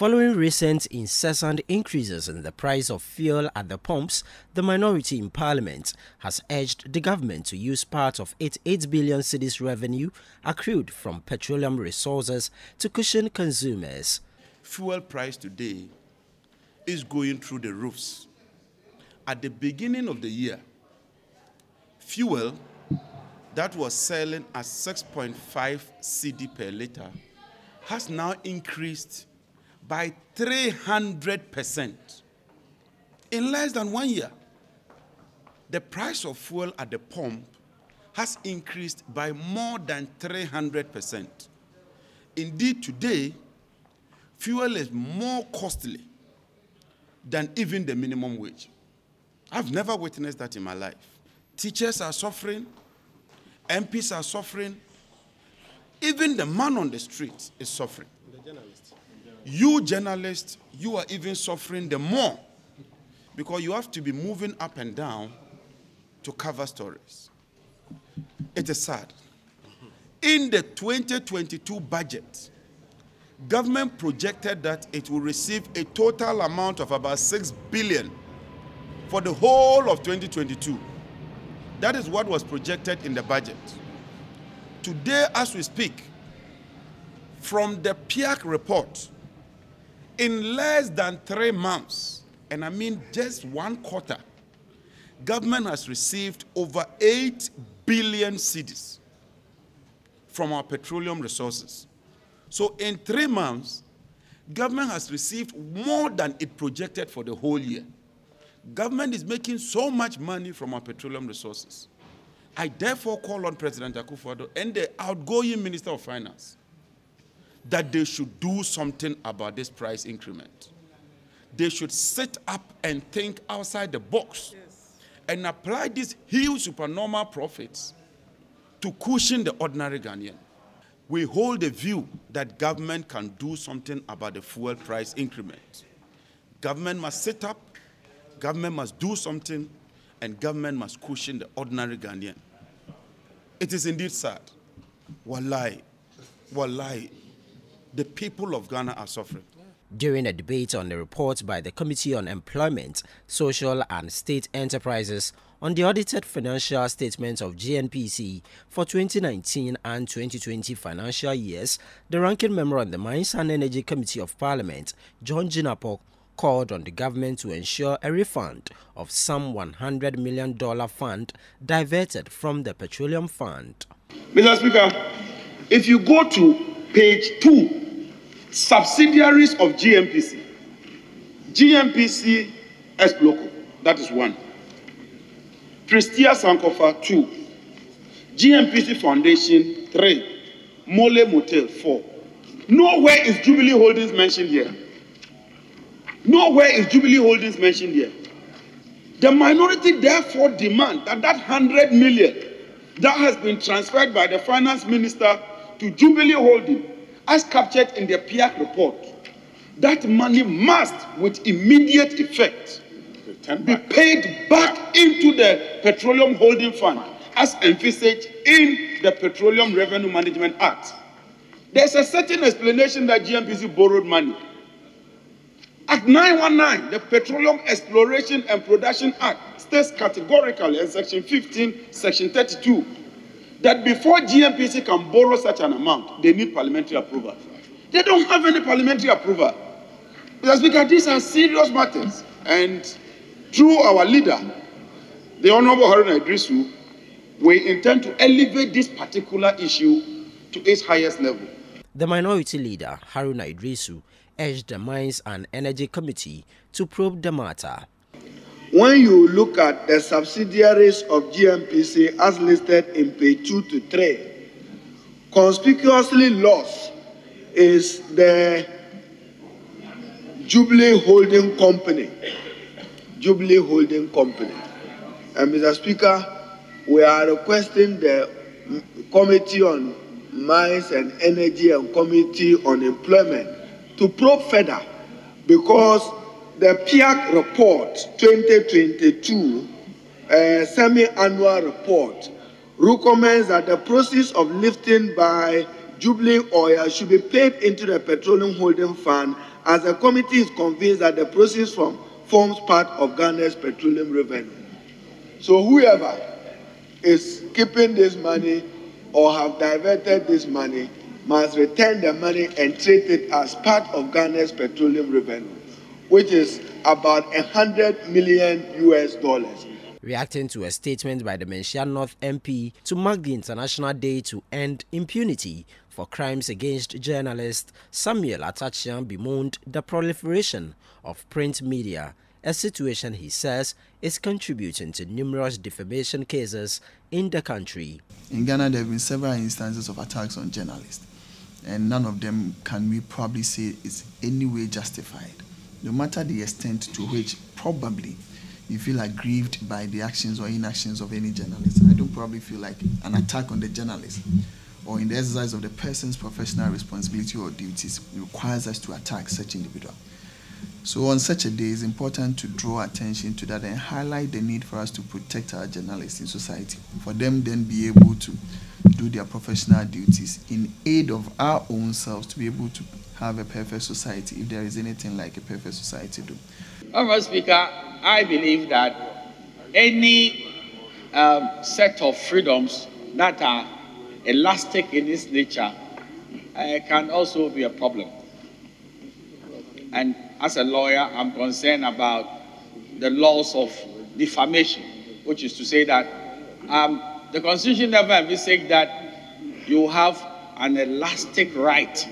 Following recent incessant increases in the price of fuel at the pumps, the minority in Parliament has urged the government to use part of its 8 billion cedis revenue accrued from petroleum resources to cushion consumers. Fuel price today is going through the roofs. At the beginning of the year, fuel that was selling at 6.5 cedi per litre has now increased by 300% in less than 1 year. The price of fuel at the pump has increased by more than 300%. Indeed, today, fuel is more costly than even the minimum wage. I've never witnessed that in my life. Teachers are suffering, MPs are suffering, even the man on the street is suffering. You journalists, you are even suffering the more because you have to be moving up and down to cover stories. It is sad. In the 2022 budget, government projected that it will receive a total amount of about 6 billion for the whole of 2022. That is what was projected in the budget. Today, as we speak, from the PIAC report, in less than 3 months, and I mean just 1 quarter, government has received over 8 billion cedis from our petroleum resources. So in 3 months, government has received more than it projected for the whole year. Government is making so much money from our petroleum resources. I therefore call on President Akufo-Addo and the outgoing Minister of Finance that they should do something about this price increment. They should sit up and think outside the box and apply these huge supernormal profits to cushion the ordinary Ghanaian. We hold the view that government can do something about the fuel price increment. Government must sit up, government must do something, and government must cushion the ordinary Ghanaian. It is indeed sad. Wallahi, wallahi, the people of Ghana are suffering. During a debate on the report by the Committee on Employment, Social and State Enterprises on the audited financial statements of GNPC for 2019 and 2020 financial years, the ranking member on the Mines and Energy Committee of Parliament, John Jinapok, called on the government to ensure a refund of some $100 million fund diverted from the petroleum fund. Mr. Speaker, if you go to page 2, subsidiaries of GNPC, GNPC Exloco, that is 1. Prestia Sankofa, 2. GNPC Foundation, 3. Mole Motel, 4. Nowhere is Jubilee Holdings mentioned here. Nowhere is Jubilee Holdings mentioned here. The minority therefore demand that that 100 million that has been transferred by the finance minister to Jubilee Holdings, as captured in the PIAC report, that money must, with immediate effect, be paid back into the Petroleum Holding Fund, as envisaged in the Petroleum Revenue Management Act. There's a certain explanation that GNPC borrowed money. Act 919, the Petroleum Exploration and Production Act, states categorically in Section 15, Section 32, that before GNPC can borrow such an amount, they need parliamentary approval. They don't have any parliamentary approval. Mr. Speaker, these are serious matters. And through our leader, the Honorable Haruna Idrisu, we intend to elevate this particular issue to its highest level. The minority leader, Haruna Idrisu, urged the Mines and Energy Committee to probe the matter. When you look at the subsidiaries of GNPC as listed in page 2 to 3, conspicuously lost is the Jubilee Holding Company. Jubilee Holding Company. And Mr. Speaker, we are requesting the Committee on Mines and Energy and Committee on Employment to probe further, because the PIAC report 2022 semi-annual report recommends that the process of lifting by Jubilee oil should be paid into the Petroleum Holding Fund, as the committee is convinced that the proceeds forms part of Ghana's petroleum revenue. So whoever is keeping this money or have diverted this money must return the money and treat it as part of Ghana's petroleum revenue, which is about $100 million US. Reacting to a statement by the Menchia North MP to mark the International Day to End Impunity for Crimes Against Journalists, Samuel Atachian bemoaned the proliferation of print media, a situation he says is contributing to numerous defamation cases in the country. In Ghana, there have been several instances of attacks on journalists, and none of them can we probably say is any way justified, no matter the extent to which probably you feel aggrieved by the actions or inactions of any journalist. I don't probably feel like an attack on the journalist or in the exercise of the person's professional responsibility or duties requires us to attack such individual. So on such a day, it's important to draw attention to that and highlight the need for us to protect our journalists in society, for them then be able to do their professional duties in aid of our own selves to be able to have a perfect society, if there is anything like a perfect society do. Mr. Speaker, I believe that any set of freedoms that are elastic in its nature can also be a problem. And as a lawyer, I'm concerned about the laws of defamation, which is to say that the Constitution never envisaged that you have an elastic right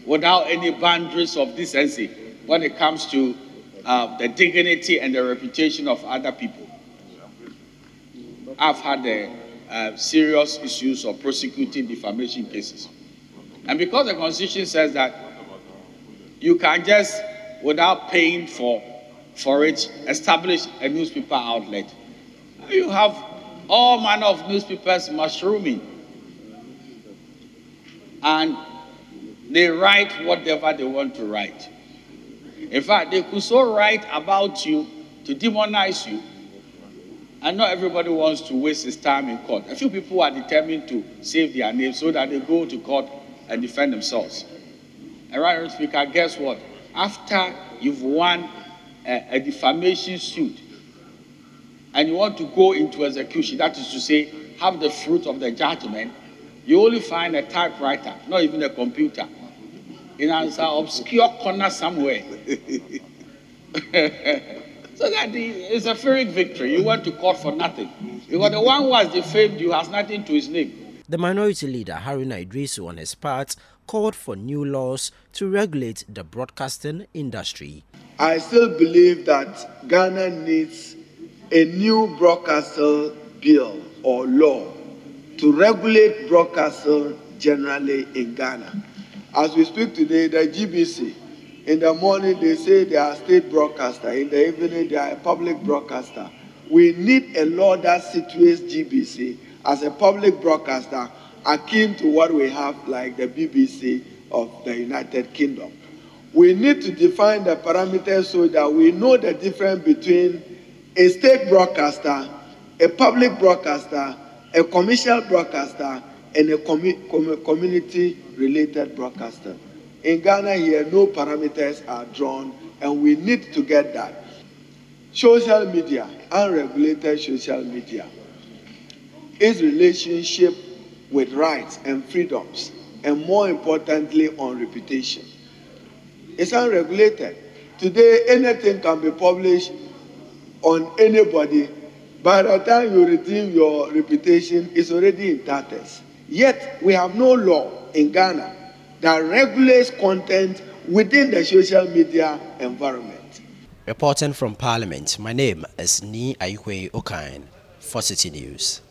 without any boundaries of decency when it comes to the dignity and the reputation of other people. I've had serious issues of prosecuting defamation cases. And because the Constitution says that you can just, without paying for it, establish a newspaper outlet, you have all manner of newspapers mushrooming. And they write whatever they want to write. In fact, they could so write about you to demonize you, and not everybody wants to waste his time in court. A few people are determined to save their names so that they go to court and defend themselves. And right, Speaker, guess what? After you've won a defamation suit and you want to go into execution, that is to say, have the fruit of the judgment, you only find a typewriter, not even a computer, in an obscure corner somewhere. So that it's a Pyrrhic victory. You went to court for nothing. Because the one who has defamed you has nothing to his name. The minority leader, Haruna Idrisu, on his part, called for new laws to regulate the broadcasting industry. I still believe that Ghana needs a new broadcaster bill or law to regulate broadcasting generally in Ghana. As we speak today, the GBC, in the morning they say they are state broadcaster, in the evening they are a public broadcaster. We need a law that situates GBC as a public broadcaster akin to what we have like the BBC of the United Kingdom. We need to define the parameters so that we know the difference between a state broadcaster, a public broadcaster, a commercial broadcaster, and a community-related broadcaster. In Ghana here, no parameters are drawn, and we need to get that. Social media, unregulated social media, its relationship with rights and freedoms, and more importantly, on reputation. It's unregulated. Today, anything can be published on anybody. By the time you redeem your reputation, it's already in tatters. Yet, we have no law in Ghana that regulates content within the social media environment. Reporting from Parliament, my name is Ni Ayikwe Okain for Citi News.